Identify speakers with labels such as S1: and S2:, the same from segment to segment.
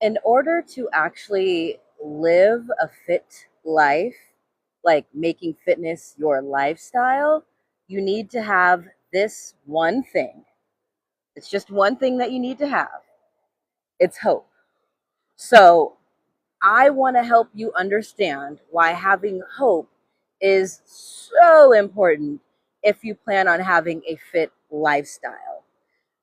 S1: In order to actually live a fit life, like making fitness your lifestyle, you need to have this one thing. It's just one thing that you need to have. It's hope. So I want to help you understand why having hope is so important if you plan on having a fit lifestyle.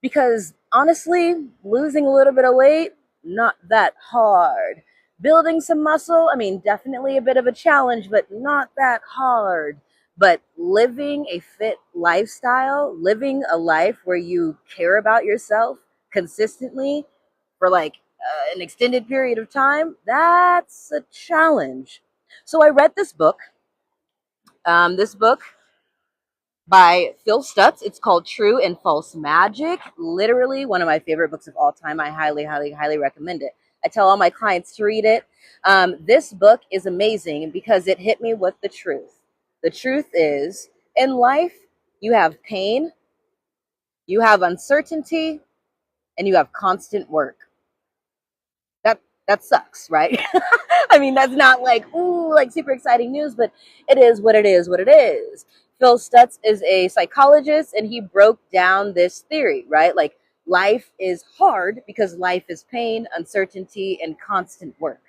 S1: Because honestly, losing a little bit of weight, not that hard. Building some muscle, I mean, definitely a bit of a challenge, but not that hard. But living a fit lifestyle, living a life where you care about yourself consistently for like an extended period of time, that's a challenge. So I read this book. This book by Phil Stutz. It's called True and False Magic. Literally one of my favorite books of all time. I highly, highly, highly recommend it. I tell all my clients to read it. This book is amazing because it hit me with the truth. The truth is, in life, you have pain, you have uncertainty, and you have constant work. That sucks, right? I mean, that's not like, ooh, like super exciting news, but it is what it is, what it is. Phil Stutz is a psychologist and he broke down this theory, right? Like life is hard because life is pain, uncertainty, and constant work.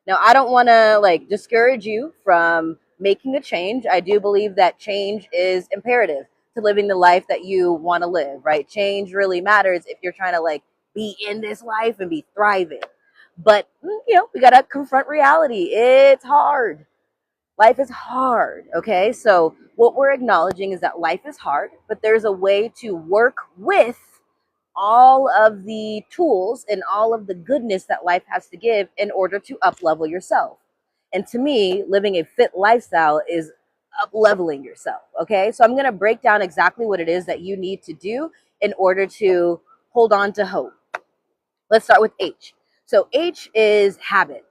S1: Now, I don't want to like discourage you from making a change. I do believe that change is imperative to living the life that you want to live, right? Change really matters if you're trying to like be in this life and be thriving. But, we got to confront reality. It's hard. Life is hard. Okay. So, what we're acknowledging is that life is hard, but there's a way to work with all of the tools and all of the goodness that life has to give in order to up level yourself. And to me, living a fit lifestyle is up leveling yourself. Okay. So, I'm going to break down exactly what it is that you need to do in order to hold on to hope. Let's start with H. So H is habit.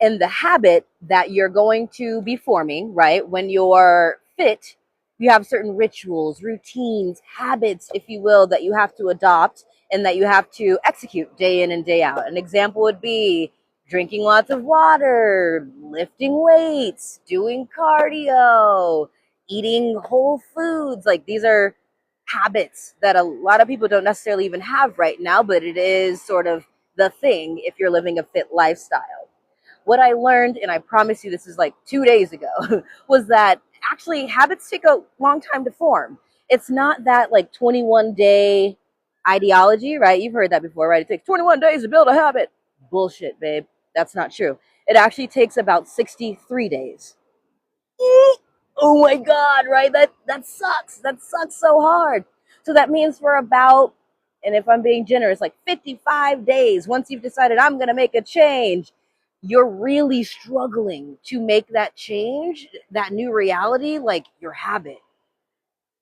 S1: And the habit that you're going to be forming, right, when you're fit, you have certain rituals, routines, habits, if you will, that you have to adopt and that you have to execute day in and day out. An example would be drinking lots of water, lifting weights, doing cardio, eating whole foods. Like these are habits that a lot of people don't necessarily even have right now, but it is sort of the thing if you're living a fit lifestyle. What I learned, and I promise you this is like 2 days ago, was that actually habits take a long time to form. It's not that like 21-day ideology, right? You've heard that before, right? It takes 21 days to build a habit. Bullshit, babe. That's not true. It actually takes about 63 days. Oh my God, right? That sucks. That sucks so hard. So that means for about, and if I'm being generous, like 55 days, once you've decided I'm going to make a change, you're really struggling to make that change, that new reality, like your habit.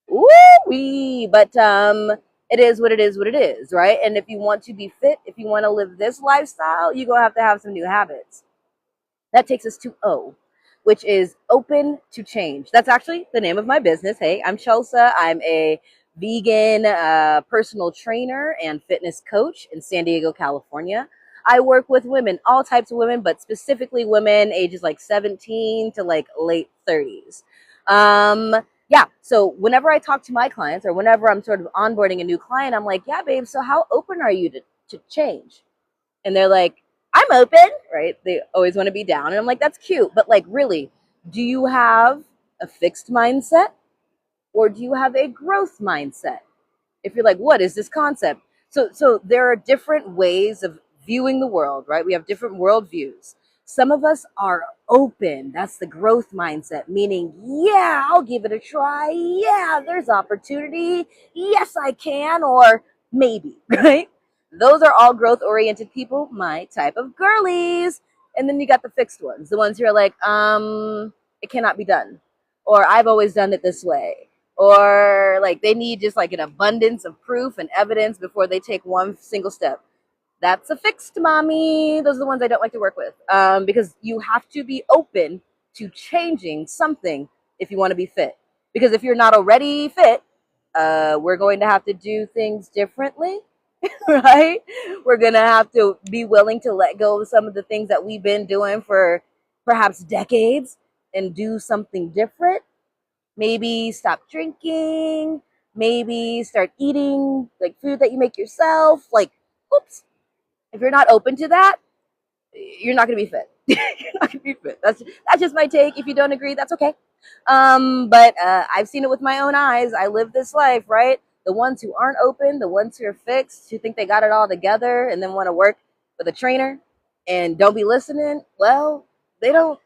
S1: Woo-wee. But it is what it is, what it is, right? And if you want to be fit, if you want to live this lifestyle, you're going to have some new habits. That takes us to O, which is open to change. That's actually the name of my business. Hey, I'm Chelsea. I'm a vegan personal trainer and fitness coach in San Diego, California. I work with women, all types of women, but specifically women ages like 17 to like late 30s. Yeah, so whenever I talk to my clients or whenever I'm sort of onboarding a new client, I'm like, yeah, babe, so how open are you to change? And they're like, I'm open, right? They always want to be down. And I'm like, that's cute. But like, really, do you have a fixed mindset or do you have a growth mindset? If you're like, what is this concept? So there are different ways of viewing the world, right? We have different worldviews. Some of us are open. That's the growth mindset, meaning, yeah, I'll give it a try. Yeah, there's opportunity. Yes, I can, or maybe, right? Those are all growth oriented people, my type of girlies. And then you got the fixed ones, the ones who are like, it cannot be done, or I've always done it this way, or like they need just like an abundance of proof and evidence before they take one single step. That's a fixed mommy. Those are the ones I don't like to work with, because you have to be open to changing something if you want to be fit. Because if you're not already fit, we're going to have to do things differently. right? We're gonna have to be willing to let go of some of the things that we've been doing for perhaps decades and do something different. Maybe stop drinking, maybe start eating like food that you make yourself. Like, oops, if you're not open to that, you're not going to be fit. You're not going to be fit. That's just my take. If you don't agree, that's okay. But I've seen it with my own eyes. I live this life, right? The ones who aren't open, the ones who are fixed, who think they got it all together, and then want to work with a trainer and don't be listening. Well, they don't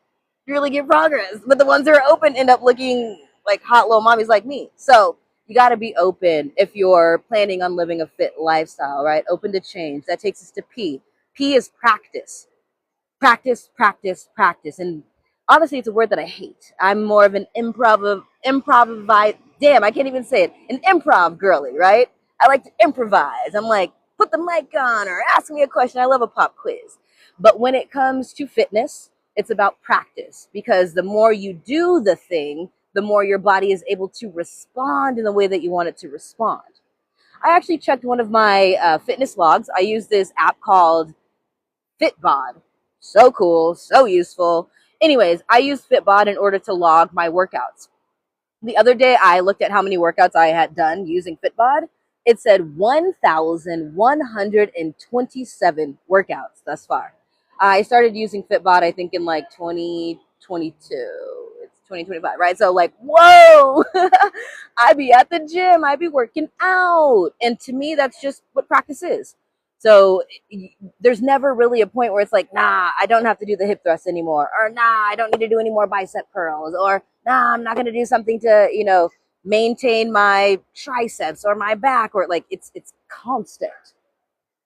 S1: really get progress. But the ones that are open end up looking like hot little mommies like me. So you got to be open if you're planning on living a fit lifestyle, right? Open to change. That takes us to P. P is practice. Practice, practice, practice. And honestly, it's a word that I hate. I'm more of an damn, I can't even say it. An improv girly, right? I like to improvise. I'm like, put the mic on or ask me a question. I love a pop quiz. But when it comes to fitness, it's about practice because the more you do the thing, the more your body is able to respond in the way that you want it to respond. I actually checked one of my fitness logs. I use this app called Fitbod. So cool, so useful. Anyways, I use Fitbod in order to log my workouts. The other day, I looked at how many workouts I had done using Fitbod. It said 1,127 workouts thus far. I started using Fitbod, I think, in like 2022. It's 2025, right? So, like, whoa! I be at the gym, I be working out. And to me, that's just what practice is. So there's never really a point where it's like, nah, I don't have to do the hip thrust anymore, or nah, I don't need to do any more bicep curls, or nah, I'm not going to do something to, maintain my triceps or my back, or like it's constant.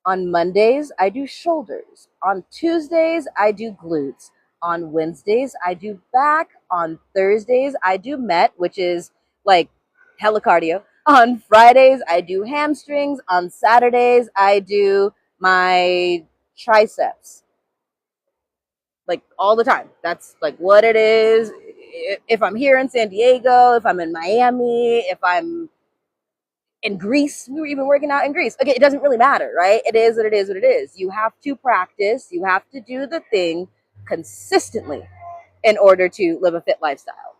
S1: On Mondays, I do shoulders. On Tuesdays, I do glutes. On Wednesdays, I do back. On Thursdays, I do met, which is like hella cardio. On Fridays, I do hamstrings. On Saturdays, I do my triceps. Like all the time. That's like what it is. If I'm here in San Diego, if I'm in Miami, if I'm in Greece, we were even working out in Greece. Okay, it doesn't really matter, right? It is what it is what it is. You have to practice, you have to do the thing consistently in order to live a fit lifestyle.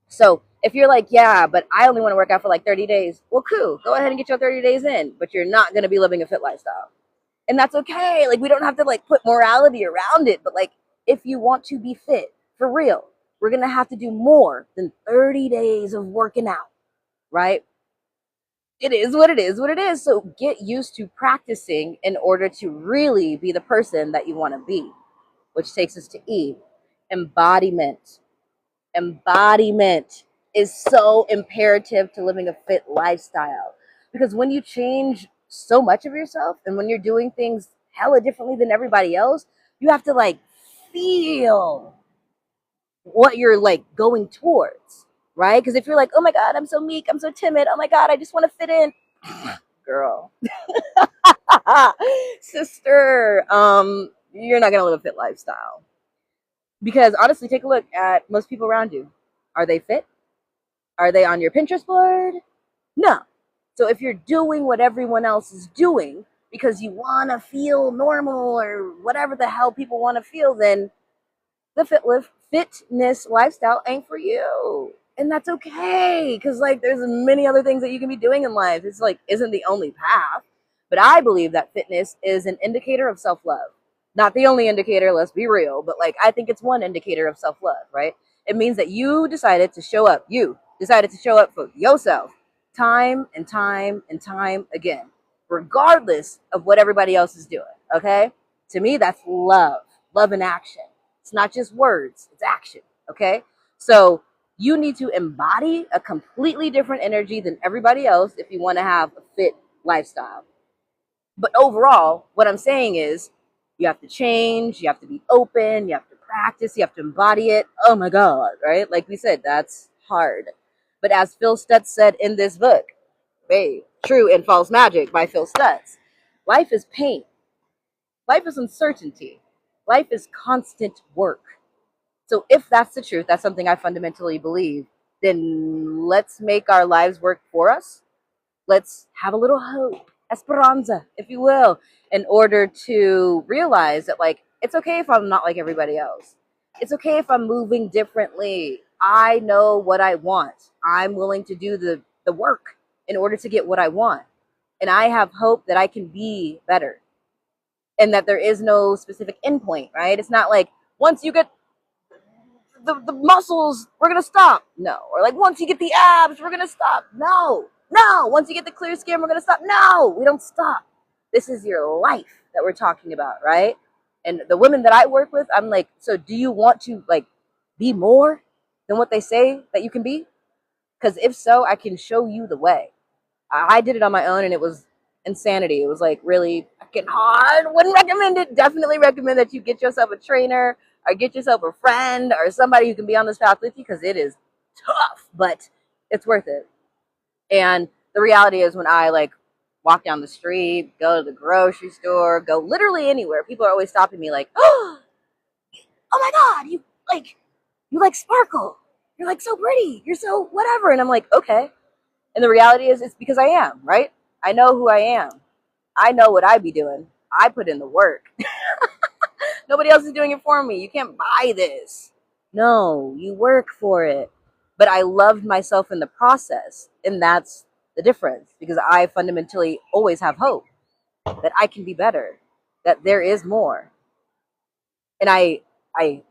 S1: So if you're like, yeah, but I only want to work out for like 30 days, well, cool. Go ahead and get your 30 days in, but you're not going to be living a fit lifestyle. And that's okay. Like, we don't have to like put morality around it, but like, if you want to be fit for real, we're going to have to do more than 30 days of working out, right? It is what it is what it is. So get used to practicing in order to really be the person that you want to be, which takes us to E, embodiment. Embodiment is so imperative to living a fit lifestyle because when you change so much of yourself and when you're doing things hella differently than everybody else, you have to like feel what you're like going towards, right? Because if you're like, oh my God, I'm so meek, I'm so timid, oh my God, I just want to fit in, girl, sister, you're not gonna live a fit lifestyle. Because honestly, take a look at most people around you. Are they fit? Are they on your Pinterest board? No. So if you're doing what everyone else is doing because you want to feel normal or whatever the hell people want to feel, then the fitness lifestyle ain't for you. And that's okay. Because like there's many other things that you can be doing in life. It's like isn't the only path. But I believe that fitness is an indicator of self-love. Not the only indicator, let's be real, but like I think it's one indicator of self-love, right? It means that you decided to show up. You decided to show up for yourself time and time and time again, regardless of what everybody else is doing. Okay? To me, that's love. Love in action. It's not just words, it's action. Okay? So you need to embody a completely different energy than everybody else if you want to have a fit lifestyle. But overall, what I'm saying is you have to change, you have to be open, you have to practice, you have to embody it. Oh my God, right? Like we said, that's hard. But as Phil Stutz said in this book, hey, True and False Magic by Phil Stutz, life is pain. Life is uncertainty. Life is constant work. So if that's the truth, that's something I fundamentally believe, then let's make our lives work for us. Let's have a little hope esperanza, if you will, in order to realize that, like, it's okay if I'm not like everybody else. It's okay if I'm moving differently. I know what I want. I'm willing to do the work in order to get what I want. And I have hope that I can be better and that there is no specific endpoint, right? It's not like once you get the muscles, we're gonna stop. No. Or like once you get the abs, we're gonna stop. No. No. Once you get the clear skin, we're gonna stop. No, we don't stop. This is your life that we're talking about, right? And the women that I work with, I'm like, so do you want to like be more than what they say that you can be? Because if so, I can show you the way. I did it on my own and it was insanity. It was like really fucking hard. Wouldn't recommend it. Definitely recommend that you get yourself a trainer or get yourself a friend or somebody who can be on this path with you because it is tough, but it's worth it. And the reality is when I like walk down the street, go to the grocery store, go literally anywhere, people are always stopping me like, oh my God, you like sparkle. You're like so pretty. You're so whatever. And I'm like, okay. And the reality is it's because I am, right? I know who I am. I know what I be doing. I put in the work. Nobody else is doing it for me. You can't buy this. No, you work for it. But I loved myself in the process. And that's the difference because I fundamentally always have hope that I can be better, that there is more. And I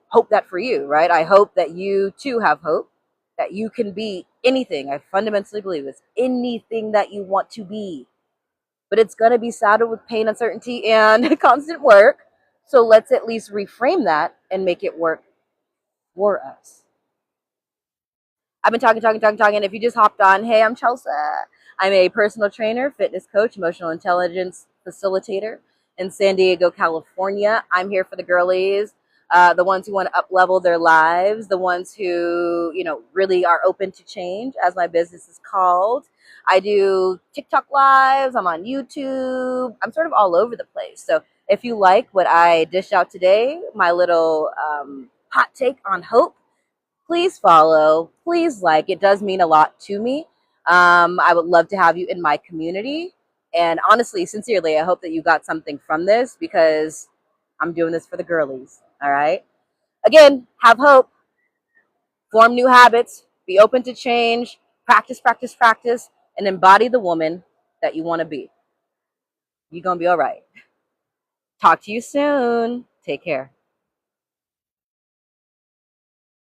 S1: hope that for you, right? I hope that you too have hope, that you can be anything. I fundamentally believe it's anything that you want to be. But it's going to be saddled with pain, uncertainty, and constant work. So let's at least reframe that and make it work for us. I've been talking. If you just hopped on, hey, I'm Chelsea. I'm a personal trainer, fitness coach, emotional intelligence facilitator in San Diego, California. I'm here for the girlies, the ones who want to up level their lives, the ones who, really are open to change, as my business is called. I do TikTok lives. I'm on YouTube. I'm sort of all over the place. So if you like what I dished out today, my little hot take on hope, please follow, please like. It does mean a lot to me. I would love to have you in my community. And honestly, sincerely, I hope that you got something from this because I'm doing this for the girlies. All right. Again, have hope, form new habits, be open to change, practice, and embody the woman that you want to be. You're going to be all right. Talk to you soon. Take care.